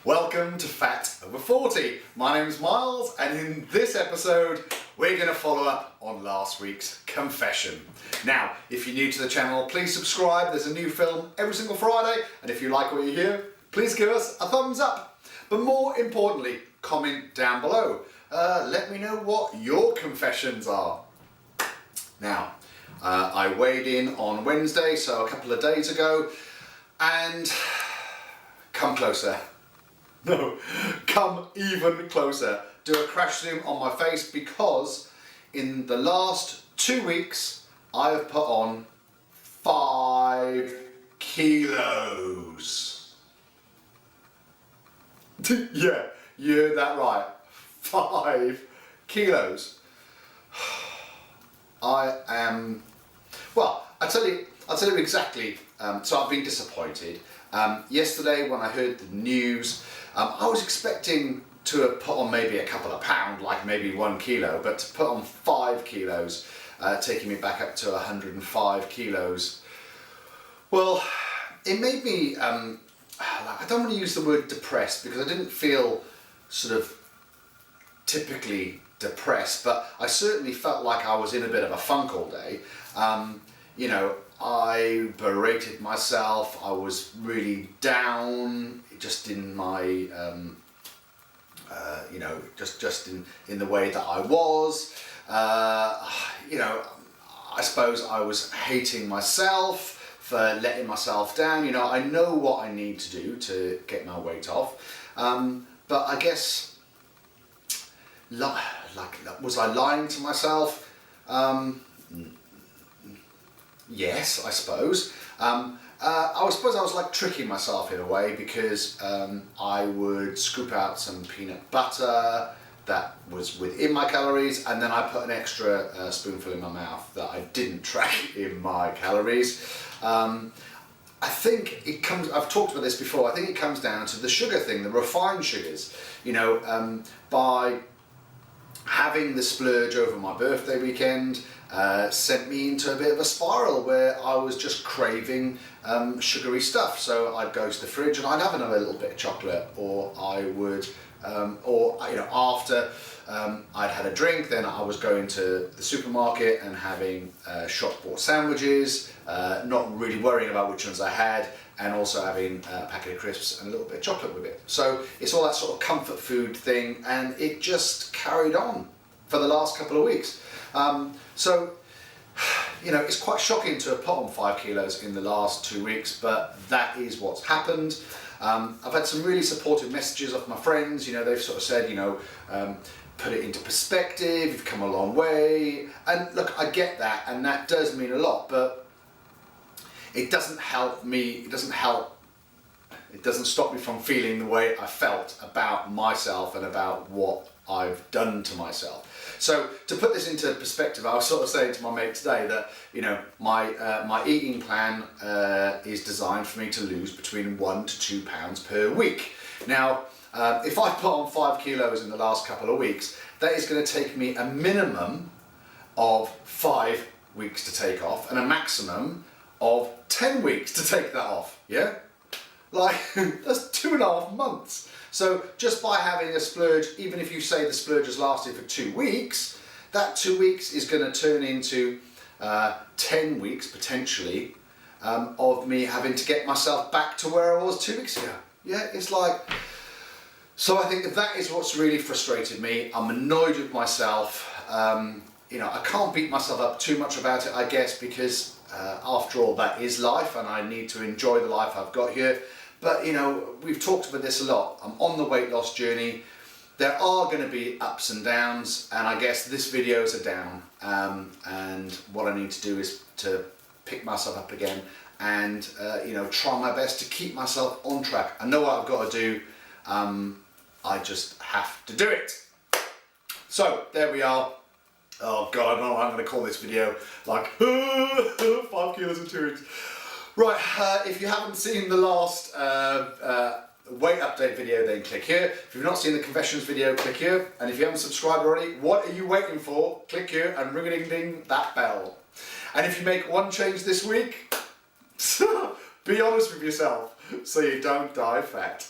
Welcome to Fat Over 40. My name's Miles, and in this episode we're going to follow up on last week's confession. Now, if you're new to the channel, please subscribe. There's a new film every single Friday, and if you like what you hear, please give us a thumbs up. But more importantly, comment down below. Let me know what your confessions are. Now, I weighed in on Wednesday, so a couple of days ago, and come closer. No, come even closer. Do a crash zoom on my face because in the last 2 weeks I have put on 5 kilos. Yeah, you heard that right. 5 kilos. I am, well, I'll tell you exactly. So I've been disappointed. Yesterday when I heard the news, I was expecting to have put on maybe a couple of pounds, like maybe 1 kilo, but to put on 5 kilos, taking me back up to 105 kilos. Well, it made me, I don't want to use the word depressed because I didn't feel sort of typically depressed, but I certainly felt like I was in a bit of a funk all day. You know, I berated myself. I was really down, just in my, you know, just in the way that I was. You know, I suppose I was hating myself for letting myself down. You know, I know what I need to do to get my weight off, but I guess, was I lying to myself? Yes, I suppose. I suppose I was like tricking myself in a way because I would scoop out some peanut butter that was within my calories, and then I put an extra spoonful in my mouth that I didn't track in my calories. I think it comes, I've talked about this before, I think it comes down to the sugar thing, the refined sugars. You know, by having the splurge over my birthday weekend, sent me into a bit of a spiral where I was just craving sugary stuff. So I'd go to the fridge and I'd have another little bit of chocolate, or I would, or you know, after I'd had a drink, then I was going to the supermarket and having shop bought sandwiches, not really worrying about which ones I had, and also having a packet of crisps and a little bit of chocolate with it. So it's all that sort of comfort food thing, and it just carried on for the last couple of weeks. So, you know, it's quite shocking to have put on 5 kilos in the last 2 weeks, but that is what's happened. I've had some really supportive messages off my friends. You know, they've sort of said, you know, put it into perspective, you've come a long way. And look, I get that, and that does mean a lot, but it doesn't help me, it doesn't stop me from feeling the way I felt about myself and about what I've done to myself. So to put this into perspective, I was sort of saying to my mate today that, you know, my eating plan is designed for me to lose between 1 to 2 pounds per week. Now, if I put on 5 kilos in the last couple of weeks, that is going to take me a minimum of 5 weeks to take off and a maximum of 10 weeks to take that off, yeah? Like, that's 2.5 months. So just by having a splurge, even if you say the splurge has lasted for 2 weeks, that 2 weeks is going to turn into 10 weeks, potentially, of me having to get myself back to where I was 2 weeks ago. Yeah, it's like, so I think that is what's really frustrated me. I'm annoyed with myself. You know, I can't beat myself up too much about it, I guess, because after all, that is life, and I need to enjoy the life I've got here. But, you know, we've talked about this a lot. I'm on the weight loss journey. There are going to be ups and downs, and I guess this video is a down. And what I need to do is to pick myself up again and, you know, try my best to keep myself on track. I know what I've got to do. I just have to do it. So, there we are. Oh God, I don't know what I'm going to call this video. Like, 5 kilos in 2 weeks. Right, if you haven't seen the last weight update video, then click here. If you've not seen the confessions video, click here. And if you haven't subscribed already, what are you waiting for? Click here and ring-a-ding-ding that bell. And if you make one change this week, be honest with yourself so you don't die fat.